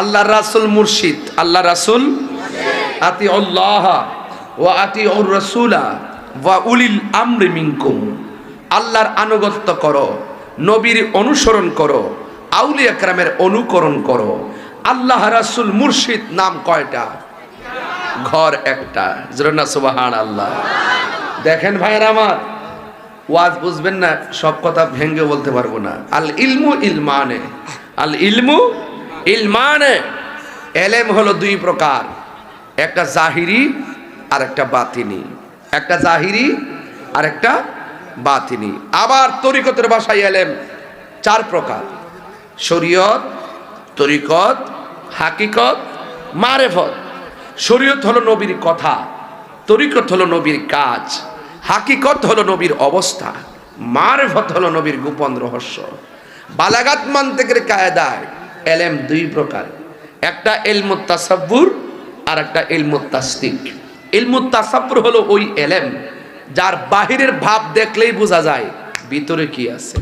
আল্লাহ রাসূল মুর্শিদ, আল্লাহ রাসূল আতি আল্লাহ ওয়া আতি আর রাসূলা ওয়া উলিল আমরি মিনকুম। আল্লাহর আনুগত্য করো, নবীর অনুসরণ করো, আউলিয়া কেরামের অনুকরণ করো। আল্লাহ রাসূল মুর্শিদ নাম কয়টা? ঘর একটা। জোরে সুবহানাল্লাহ। দেখেন ভাইয়েরা আমার, ওয়াজ বুঝবেন না, সব কথা ভেঙ্গে বলতে পারবো না। আল ইলমু ইলমানে, আল ইলমু ইলমানে। এলেম হলো দুই প্রকার, একটা জাহিরি আর একটা বাতিনি। একটা জাহিরি আর একটা বাতিনি। আবার তরিকতের ভাষায় এলেম চার প্রকার: শরীয়ত, তরিকত, হাকিকত, মারেফত। শরীয়ত হলো নবীর কথা, তরিকত হলো নবীর কাজ, হাকিকত হলো নবীর অবস্থা, মারেফত হলো নবীর গোপন রহস্য। বালাগাত মান্তিকের কায়দায় এলেম দুই প্রকার, একটা ইলমুত তাসাব্বুর আর একটা ইলমুত তাসদিক। ইলমুত তাসাব্বুর হলো ওই এলেম যার বাহিরের ভাব দেখলেই বোঝা যায় ভিতরে কি আছে।